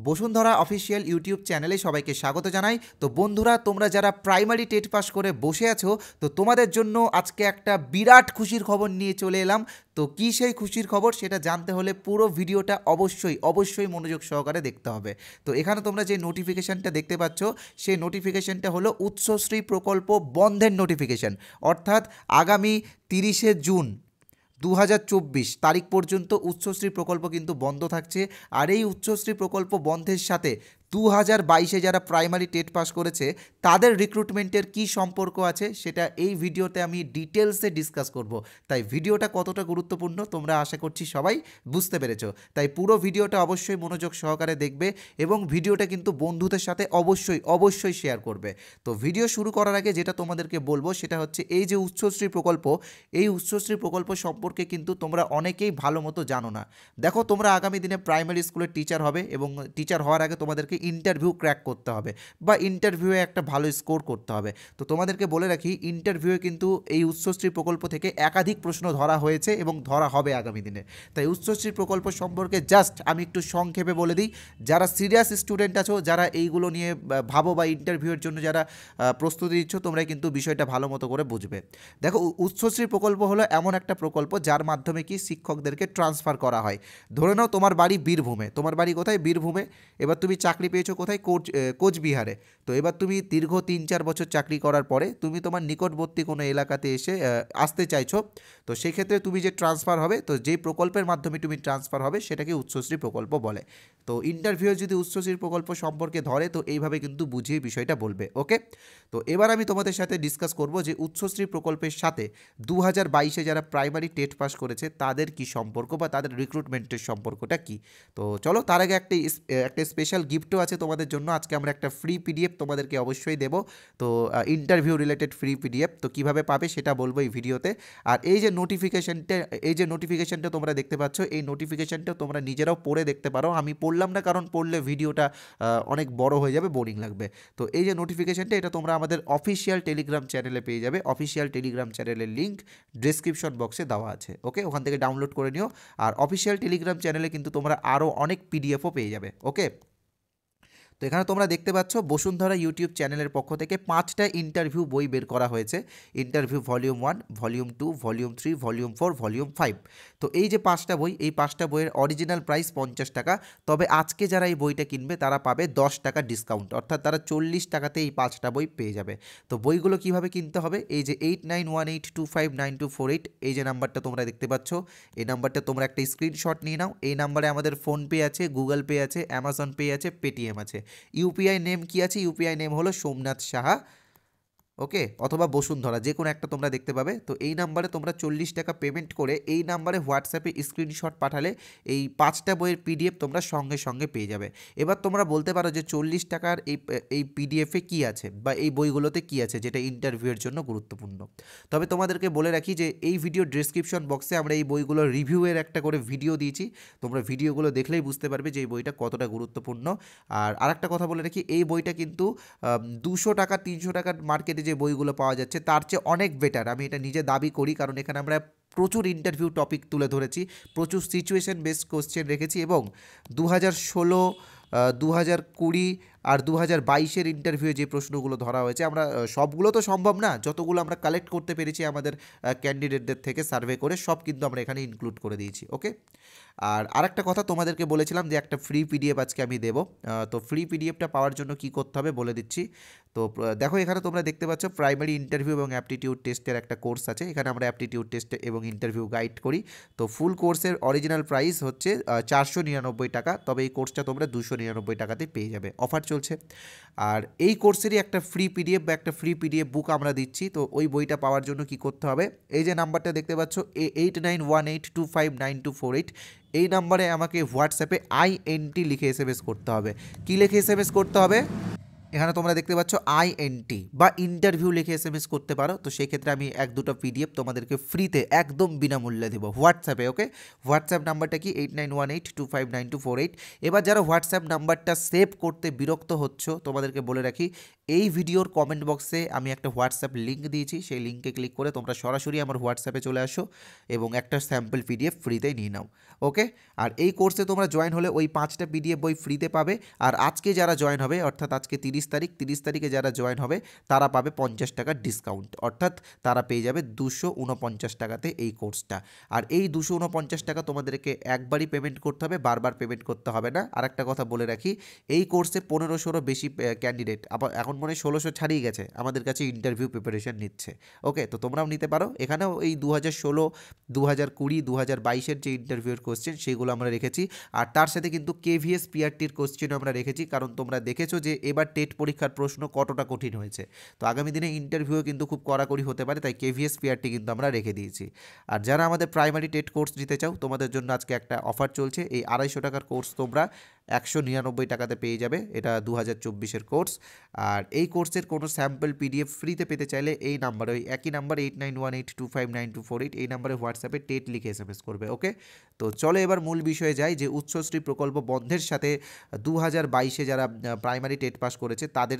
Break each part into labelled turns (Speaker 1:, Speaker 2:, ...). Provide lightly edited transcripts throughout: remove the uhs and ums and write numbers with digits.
Speaker 1: Bashundhara official YouTube চ্যানেলে সবাইকে স্বাগত জানাই। তো বন্ধুরা, তোমরা যারা প্রাইমারি টেট পাস করে বসে আছো, তো তোমাদের জন্য আজকে একটা বিরাট খুশির খবর নিয়ে চলে এলাম। তো কী সেই খুশির খবর সেটা জানতে হলে পুরো ভিডিওটা অবশ্যই মনোযোগ সহকারে দেখতে হবে। তো এখানে তোমরা যে নোটিফিকেশানটা দেখতে পাচ্ছ, সেই নোটিফিকেশানটা হলো উৎসশ্রী প্রকল্প বন্ধের নোটিফিকেশান। অর্থাৎ আগামী 30শে জুন 2024 তারিখ পর্যন্ত উচ্চশ্রী প্রকল্প কিন্তু বন্ধ থাকছে। আর এই উচ্চশ্রী প্রকল্প বন্ধের সাথে 2022-এ যারা প্রাইমারি টেট পাস করেছে তাদের রিক্রুটমেন্টের কি সম্পর্ক আছে সেটা এই ভিডিওতে আমি ডিটেলসে ডিসকাস করব। তাই ভিডিওটা কতটা গুরুত্বপূর্ণ তোমরা আশা করছি সবাই বুঝতে পেরেছো। তাই পুরো ভিডিওটা অবশ্যই মনোযোগ সহকারে দেখবে এবং ভিডিওটা কিন্তু বন্ধুদের সাথে অবশ্যই শেয়ার করবে। তো ভিডিও শুরু করার আগে যেটা তোমাদেরকে বলবো সেটা হচ্ছে, এই যে উচ্চশ্রী প্রকল্প, এই উচ্চশ্রী প্রকল্প সম্পর্কে কিন্তু তোমরা অনেকেই ভালো মতো জানো না। দেখো, তোমরা আগামী দিনে প্রাইমারি স্কুলের টিচার হবে এবং টিচার হওয়ার আগে তোমাদেরকে ইন্টারভিউ ক্র্যাক করতে হবে বা ইন্টারভিউয়ে একটা ভালো স্কোর করতে হবে। তো তোমাদেরকে বলে রাখি, ইন্টারভিউয়ে কিন্তু এই উচ্চশ্রী প্রকল্প থেকে একাধিক প্রশ্ন ধরা হয়েছে এবং ধরা হবে আগামী দিনে। তাই উচ্চশ্রী প্রকল্প সম্পর্কে জাস্ট আমি একটু সংক্ষেপে বলে দিই। যারা সিরিয়াস স্টুডেন্ট আছো, যারা এইগুলো নিয়ে ভাবো বা ইন্টারভিউয়ের জন্য যারা প্রস্তুতি নিচ্ছ, তোমরা কিন্তু বিষয়টা ভালো মতো করে বুঝবে। দেখো, উচ্চশ্রী প্রকল্প হলো এমন একটা প্রকল্প যার মাধ্যমে কি শিক্ষকদেরকে ট্রান্সফার করা হয়। ধরে নাও তোমার বাড়ি বীরভূমে, তোমার বাড়ি কোথায়? বীরভূমে। এবার তুমি চাকরি পেয়েছো কোথায়? কোচবিহারে। তো এবার তুমি দীর্ঘ 3-4 বছর চাকরি করার পরে তুমি তোমার নিকটবর্তী কোনো এলাকাতে এসে আসতে চাইছো। তো সেক্ষেত্রে তুমি যে ট্রান্সফার হবে, তো যেই প্রকল্পের মাধ্যমে তুমি ট্রান্সফার হবে সেটাকে উচ্চশ্রী প্রকল্প বলে। তো ইন্টারভিউ যদি উচ্চশ্রী প্রকল্প সম্পর্কে ধরে, তো এইভাবে কিন্তু বুঝিয়ে বিষয়টা বলবে। ওকে, তো এবার আমি তোমাদের সাথে ডিসকাস করব যে উচ্চশ্রী প্রকল্পের সাথে 2022-এ যারা প্রাইমারি টেট পাস করেছে তাদের কি সম্পর্ক বা তাদের রিক্রুটমেন্টের সম্পর্কটা কি। তো চলো, তার আগে একটা স্পেশাল গিফটও আছে তোমাদের জন্য। আজকে আমরা একটা ফ্রি পিডিএফ তোমাদেরকে অবশ্যই দেবো। তো ইন্টারভিউ রিলেটেড ফ্রি পিডিএফ তো কীভাবে পাবে সেটা বলবো এই ভিডিওতে। আর এই যে নোটিফিকেশানটা তোমরা দেখতে পাচ্ছ, এই নোটিফিকেশানটা তোমরা নিজেরাও পড়ে দেখতে পারো। আমি পড়লাম না, কারণ পড়লে ভিডিওটা অনেক বড় হয়ে যাবে, বোরিং লাগবে। তো এই যে নোটিফিকেশানটা, এটা তোমরা আমাদের অফিসিয়াল টেলিগ্রাম চ্যানেলে পেয়ে যাবে। অফিসিয়াল টেলিগ্রাম চ্যানেলের লিঙ্ক ডেসক্রিপশন বক্সে দেওয়া আছে। ওকে, ওখান থেকে ডাউনলোড করে নিও। আর অফিসিয়াল টেলিগ্রাম চ্যানেলে কিন্তু তোমরা আরও অনেক পিডিএফও পেয়ে যাবে। ওকে, তো এখানে তোমরা দেখতে পাচ্ছ বসুন্ধরা ইউটিউব চ্যানেলের পক্ষ থেকে 5টা ইন্টারভিউ বই বের করা হয়েছে। Interview volume 1, volume 2, volume 3, volume 4, volume 5। তো এই যে 5টা বই, এই 5টা বইয়ের অরিজিনাল প্রাইস 50 টাকা। তবে আজকে যারা এই বইটা কিনবে তারা পাবে 10 টাকা ডিসকাউন্ট, অর্থাৎ তারা 40 টাকাতে এই 5টা বই পেয়ে যাবে। তো বইগুলো কিভাবে কিনতে হবে? এই যে 8918259248, এই যে নাম্বারটা তোমরা দেখতে পাচ্ছ, এই নাম্বারটা তোমরা একটা স্ক্রিনশট নিয়ে নাও। এই নাম্বারে আমাদের ফোনপে আছে, গুগল পে আছে, অ্যামাজন পে আছে, পেটিএম আছে। ইউপিআই নেম কি আছে? ইউপিআই নেম হলো সোমনাথ সাহা। ওকে, অথবা বসুন্ধরা, যে কোনো একটা তোমরা দেখতে পাবে। তো এই নাম্বারে তোমরা 40 টাকা পেমেন্ট করে এই নাম্বারে হোয়াটসঅ্যাপে স্ক্রিনশট পাঠালে এই 5টা বইয়ের পিডিএফ তোমরা সঙ্গে পেয়ে যাবে। এবার তোমরা বলতে পারো যে 40 টাকার এই পিডিএফে কী আছে বা এই বইগুলোতে কী আছে যেটা ইন্টারভিউয়ের জন্য গুরুত্বপূর্ণ। তবে তোমাদেরকে বলে রাখি যে এই ভিডিও ডেসক্রিপশন বক্সে আমরা এই বইগুলোর রিভিউয়ের একটা করে ভিডিও দিয়েছি। তোমরা ভিডিওগুলো দেখলেই বুঝতে পারবে যে এই বইটা কতটা গুরুত্বপূর্ণ। আর আরেকটা কথা বলে রাখি, এই বইটা কিন্তু 200 টাকা 300 টাকার মার্কেটে যে বইগুলো পাওয়া যাচ্ছে তার চেয়ে অনেক বেটার। আমি এটা নিজে দাবি করি, কারণ এখানে আমরা প্রচুর ইন্টারভিউ টপিক তুলে ধরেছি, প্রচুর সিচুয়েশন বেসড কোশ্চেন রেখেছি এবং 2016, 2020 আর 2022-এর ইন্টারভিউয়ে যে প্রশ্নগুলো ধরা হয়েছে, আমরা সবগুলো তো সম্ভব না, যতগুলো আমরা কালেক্ট করতে পেরেছি আমাদের ক্যান্ডিডেটদের থেকে সার্ভে করে সব কিন্তু আমরা এখানে ইনক্লুড করে দিয়েছি। ওকে, আর আরেকটা কথা তোমাদেরকে বলেছিলাম যে একটা ফ্রি পিডিএফ আজকে আমি দেবো। তো ফ্রি পিডিএফটা পাওয়ার জন্য কী করতে হবে বলে দিচ্ছি। তো দেখো, এখানে তোমরা দেখতে পাচ্ছ প্রাইমারি ইন্টারভিউ এবং অ্যাপটিটিউড টেস্টের একটা কোর্স আছে। এখানে আমরা অ্যাপটিটিউড টেস্ট এবং ইন্টারভিউ গাইড করি। তো ফুল কোর্সের অরিজিনাল প্রাইস হচ্ছে 499 টাকা, তবে এই কোর্সটা তোমরা 299 টাকাতে পেয়ে যাবে, অফার চলছে। আর এই কোর্সেরই একটা ফ্রি পিডিএফ বা একটা ফ্রি পিডিএফ বুক আমরা দিচ্ছি। তো ওই বইটা পাওয়ার জন্য কি করতে হবে? এই যে নাম্বারটা দেখতে পাচ্ছ 8918259248, এই নাম্বারে আমাকে হোয়াটসঅ্যাপে INT লিখে SMS করতে হবে। কী লিখে SMS করতে হবে? এখানে তোমরা দেখতে পাচ্ছ INT বা ইন্টারভিউ লিখে SMS করতে পারো। তো সেই ক্ষেত্রে আমি 1-2টা PDF তোমাদেরকে ফ্রিতে একদম বিনামূল্যে দেবো হোয়াটসঅ্যাপে। ওকে, হোয়াটসঅ্যাপ নাম্বারটা কি 8918259248। এবার যারা হোয়াটসঅ্যাপ নাম্বারটা সেভ করতে বিরক্ত হচ্ছ তোমাদেরকে বলে রাখি, এই ভিডিওর কমেন্ট বক্সে আমি একটা হোয়াটসঅ্যাপ লিঙ্ক দিয়েছি, সেই লিঙ্কে ক্লিক করে তোমরা সরাসরি আমার হোয়াটসঅ্যাপে চলে আসো এবং একটা স্যাম্পল PDF ফ্রিতেই নিয়ে নাও। ওকে, আর এই কোর্সে তোমরা জয়েন হলে ওই 5টা PDF বই ফ্রিতে পাবে। আর আজকে যারা জয়েন হবে, অর্থাৎ আজকে 30 তারিখে যারা জয়েন হবে তারা পাবে 50 টাকার ডিসকাউন্ট, অর্থাৎ তারা পেয়ে যাবে 249 টাকাতে এই কোর্সটা। আর এই 249 টাকা তোমাদেরকে একবারই পেমেন্ট করতে হবে, বারবার পেমেন্ট করতে হবে না। আর একটা কথা বলে রাখি, এই কোর্সে 1500 বেশি ক্যান্ডিডেট, আবার এখন মনে হয় 1600 ছাড়িয়ে গেছে, আমাদের কাছে ইন্টারভিউ প্রিপারেশন নিচ্ছে। ওকে, তো তোমরাও নিতে পারো। এখানেও এই 2016, 2020, 2022-এর যে ইন্টারভিউর কোশ্চেন সেগুলো আমরা রেখেছি। আর তার সাথে কিন্তু KVS PRTর কোশ্চেনও আমরা রেখেছি, কারণ তোমরা দেখেছো যে এবার টেট পরীক্ষার প্রশ্ন কতটা কঠিন হয়েছে। তো আগামী দিনে ইন্টারভিউ কিন্তু খুব কড়াকড়ি হতে পারে, তাই KVS PRT কিন্তু আমরা রেখে দিয়েছি। আর যারা আমাদের প্রাইমারি টেট কোর্স নিতে চাও, তোমাদের জন্য আজকে একটা অফার চলছে। এই 250 টাকার কোর্স তোমরা 199 টাকাতে পেয়ে যাবে। এটা 2024-এর কোর্স। আর এই কোর্সের কোনো স্যাম্পল PDF ফ্রিতে পেতে চাইলে এই নাম্বারে, ওই একই নাম্বার 8918259248, এই নাম্বারে হোয়াটসঅ্যাপে টেট লিখে SMS করবে। ওকে, তো চলো এবার মূল বিষয়ে যাই যে উচ্চশ্রী প্রকল্প বন্ধের সাথে 2022-এ যারা প্রাইমারি টেট পাস করেছে তাদের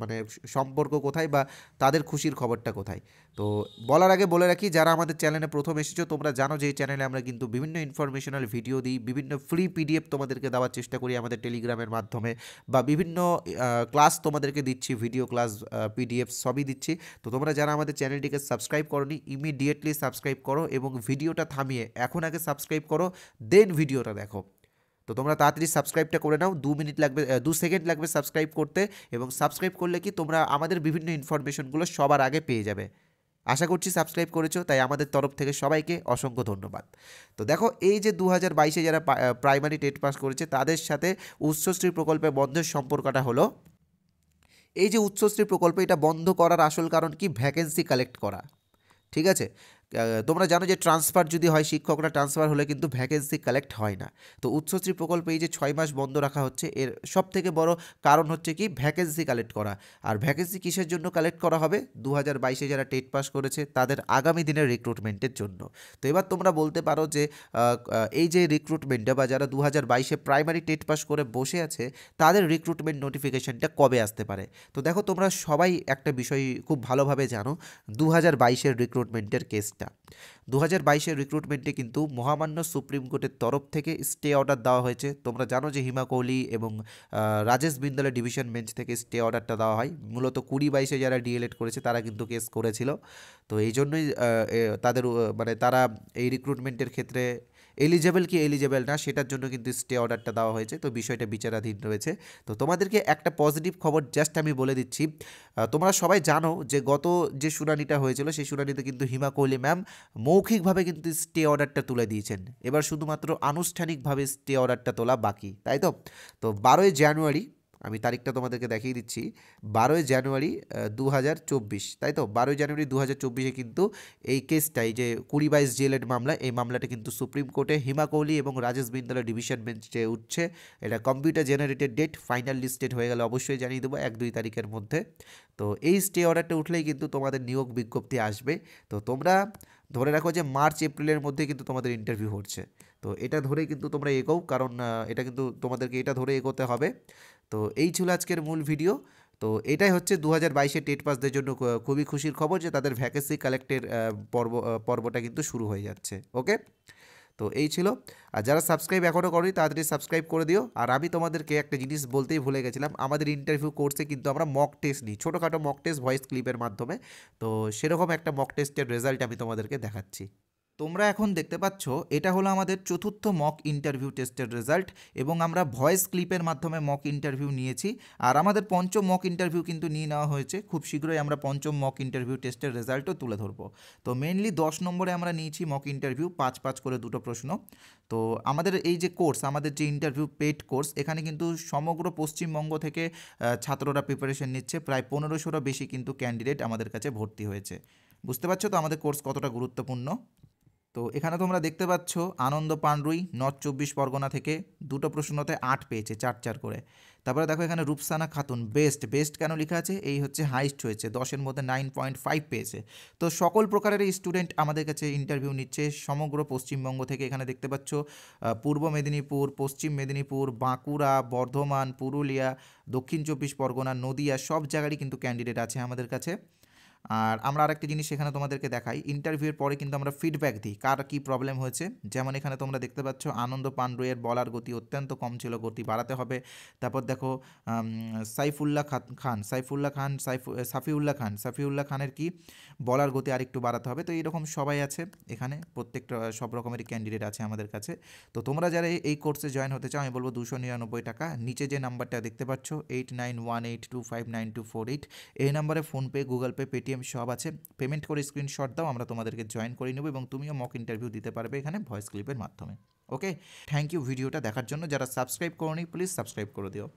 Speaker 1: মানে সম্পর্ক কোথায় বা তাদের খুশির খবরটা কোথায়। তো বলার আগে বলে রাখি, যারা আমাদের চ্যানেলে প্রথম এসেছো তোমরা জানো যে এই চ্যানেলে আমরা কিন্তু বিভিন্ন ইনফরমেশনাল ভিডিও দিই, বিভিন্ন ফ্রি PDF তোমাদেরকে দেওয়ার চেষ্টা করি আমাদের টেলিগ্রামের মাধ্যমে, বা বিভিন্ন ক্লাস তোমাদেরকে দিচ্ছি, ভিডিও ক্লাস, PDF সবই দিচ্ছি। তো তোমরা যারা আমাদের চ্যানেলটিকে সাবস্ক্রাইব করোনি, ইমিডিয়েটলি সাবস্ক্রাইব করো এবং ভিডিওটা থামিয়ে এখন আগে সাবস্ক্রাইব করো, দেন ভিডিওটা দেখো। তো তোমরা তাড়াতাড়ি সাবস্ক্রাইবটা করে নাও, 2 মিনিট লাগবে, 2 সেকেন্ড লাগবে সাবস্ক্রাইব করতে। এবং সাবস্ক্রাইব করলে কি তোমরা আমাদের বিভিন্ন ইনফরমেশনগুলো সবার আগে পেয়ে যাবে। আশা করছি সাবস্ক্রাইব করেছো, তাই আমাদের তরফ থেকে সবাইকে অসংখ্য ধন্যবাদ। তো দেখো, এই যে 2022-এ যারা প্রাইমারি টেট পাস করেছে তাদের সাথে উচ্চশ্রী প্রকল্পে বন্ধের সম্পর্কটা হলো, এই যে উচ্চশ্রী প্রকল্প এটা বন্ধ করার আসল কারণ কি, ভ্যাকেন্সি কালেক্ট করা। ঠিক আছে, তোমরা জানো যে ট্রান্সফার যদি হয়, শিক্ষকরা ট্রান্সফার হলে কিন্তু ভ্যাকেন্সি কালেক্ট হয় না। তো উচ্চশ্রী প্রকল্পে এই যে 6 মাস বন্ধ রাখা হচ্ছে, এর সব থেকে বড় কারণ হচ্ছে কি, ভ্যাকেন্সি কালেক্ট করা। আর ভ্যাকেন্সি কিসের জন্য কালেক্ট করা হবে, 2022-এ যারা টেট পাস করেছে তাদের আগামী দিনের রিক্রুটমেন্টের জন্য। তো এবার তোমরা বলতে পারো যে এই যে রিক্রুটমেন্টটা, বা যারা 2022-এ প্রাইমারি টেট পাস করে বসে আছে তাদের রিক্রুটমেন্ট নোটিফিকেশনটা কবে আসতে পারে। তো দেখো, তোমরা সবাই একটা বিষয় খুব ভালোভাবে জানো, 2022-এর রিক্রুটমেন্টের কেসটা, 2022-এর রিক্রুটমেন্টে কিন্তু মহামান্য সুপ্রিম কোর্টের তরফ থেকে স্টে অর্ডার দেওয়া হয়েছে। তোমরা জানো যে হিমা কোহলি এবং রাজেশ বিন্দালের ডিভিশন বেঞ্চ থেকে স্টে অর্ডারটা দেওয়া হয়। মূলত 2022-এ যারা DLED করেছে তারা কিন্তু কেস করেছিল। তো এই জন্যই তাদের মানে তারা এই রিক্রুটমেন্টের ক্ষেত্রে এলিজেবল কি এলিজেবল না সেটার জন্য কিন্তু স্টে অর্ডারটা দেওয়া হয়েছে। তো বিষয়টা বিচারাধীন রয়েছে। তো তোমাদেরকে একটা পজিটিভ খবর জাস্ট আমি বলে দিচ্ছি, তোমরা সবাই জানো যে গত যে শুনানিটা হয়েছিল সেই শুনানিতে কিন্তু হিমা কোহলি ম্যাম মৌখিকভাবে কিন্তু স্টে অর্ডারটা তুলে দিয়েছেন। এবার শুধুমাত্র আনুষ্ঠানিকভাবে স্টে অর্ডারটা তোলা বাকি, তাই তো। তো 12ই জানুয়ারি, আমি তারিখটা তোমাদেরকে দেখিয়ে দিচ্ছি, 12ই জানুয়ারি 2024, তাই তো। 12ই জানুয়ারি 2024-এ কিন্তু এই কেসটা, এই যে 2022 DLED মামলা, এই মামলাটা কিন্তু সুপ্রিম কোর্টে হিমা কোহলি এবং রাজেশ বিন্দালের ডিভিশন বেঞ্চে উঠছে। এটা computer generated date, final listed হয়ে গেলে অবশ্যই জানিয়ে দেবো 1-2 তারিখের মধ্যে। তো এই স্টে অর্ডারটা উঠলেই কিন্তু তোমাদের নিয়োগ বিজ্ঞপ্তি আসবে। তো তোমরা ধরে রাখো যে মার্চ এপ্রিলের মধ্যে কিন্তু তোমাদের ইন্টারভিউ হচ্ছে। তো এটা ধরেই কিন্তু তোমরা এগোও, কারণ এটা কিন্তু তোমাদেরকে এটা ধরে এগোতে হবে। তো এই ছিল আজকের মূল ভিডিও। তো এটাই হচ্ছে 2022-এর টেট পাসদের জন্য খুবই খুশির খবর যে তাদের ভ্যাকেন্সি কালেক্টের পর্বটা কিন্তু শুরু হয়ে যাচ্ছে। ওকে, তো এই ছিল। আর যারা সাবস্ক্রাইব এখনও করোনি তাড়াতাড়ি সাবস্ক্রাইব করে দিও। আর আমি তোমাদেরকে একটা জিনিস বলতেই ভুলে গেছিলাম, আমাদের ইন্টারভিউ কোর্সে কিন্তু আমরা মক টেস্ট নিই, ছোটোখাটো মক টেস্ট ভয়েস ক্লিপের মাধ্যমে। তো সেরকম একটা মক টেস্টের রেজাল্ট আমি তোমাদেরকে দেখাচ্ছি। তোমরা এখন দেখতে পাচ্ছ এটা হলো আমাদের চতুর্থ মক ইন্টারভিউ টেস্টের রেজাল্ট, এবং আমরা ভয়েস ক্লিপের মাধ্যমে মক ইন্টারভিউ নিয়েছি। আর আমাদের পঞ্চম মক ইন্টারভিউ কিন্তু নিয়ে নেওয়া হয়েছে, খুব শীঘ্রই আমরা পঞ্চম মক ইন্টারভিউ টেস্টের রেজাল্টও তুলে ধরবো। তো মেনলি 10 নম্বরে আমরা নিয়েছি মক ইন্টারভিউ, 5 করে 2টো প্রশ্ন। তো আমাদের এই যে কোর্স, আমাদের যে ইন্টারভিউ পেড কোর্স, এখানে কিন্তু সমগ্র পশ্চিমবঙ্গ থেকে ছাত্ররা প্রিপারেশন নিচ্ছে, প্রায় 1500 বেশি কিন্তু ক্যান্ডিডেট আমাদের কাছে ভর্তি হয়েছে। বুঝতে পারছো তো আমাদের কোর্স কতটা গুরুত্বপূর্ণ। তো এখানে তোমরা দেখতে পাচ্ছ আনন্দ পান্ডুই নর্থ 24 পরগনা থেকে দুটো প্রশ্নতে 8 পেয়েছে, 4 করে। তারপরে দেখো এখানে রূপসানা খাতুন বেস্ট কেন লেখা আছে, এই হচ্ছে হাইস্ট হয়েছে, 10-এর মধ্যে 9.5 পেয়েছে। তো সকল প্রকারের স্টুডেন্ট আমাদের কাছে ইন্টারভিউ নিচ্ছে সমগ্র পশ্চিমবঙ্গ থেকে। এখানে দেখতে পাচ্ছ পূর্ব মেদিনীপুর, পশ্চিম মেদিনীপুর, বাঁকুড়া, বর্ধমান, পুরুলিয়া, দক্ষিণ 24 পরগনা, নদিয়া, সব জায়গারই কিন্তু ক্যান্ডিডেট আছে আমাদের কাছে। আর আমরা আরেকটা জিনিস এখানে তোমাদেরকে দেখাই, ইন্টারভিউয়ের পরে কিন্তু আমরা ফিডব্যাক দিই কার কী প্রবলেম হয়েছে। যেমন এখানে তোমরা দেখতে পাচ্ছ আনন্দ পান্ডুয়ের বলার গতি অত্যন্ত কম ছিল, গতি বাড়াতে হবে। তারপর দেখো সাফিউল্লাহ খানের কি বলার গতি আরেকটু বাড়াতে হবে। তো এইরকম সবাই আছে এখানে, প্রত্যেকটা সব রকমেরই ক্যান্ডিডেট আছে আমাদের কাছে। তো তোমরা যারা এই কোর্সে জয়েন হতে চাও আমি বলবো 299 টাকা। নিচে যে নাম্বারটা দেখতে পাচ্ছ 8918259248, এই নাম্বারে ফোনপে, গুগল পে, পেটিএম সব আছে। পেমেন্ট করে স্ক্রিনশট দাও, আমরা তোমাদেরকে জয়েন করে নেব এবং তুমিও মক ইন্টারভিউ দিতে পারবে এখানে ভয়েস ক্লিপের মাধ্যমে। ওকে, থ্যাংক ইউ ভিডিওটা দেখার জন্য। যারা সাবস্ক্রাইব করোনি প্লিজ সাবস্ক্রাইব করে দিও।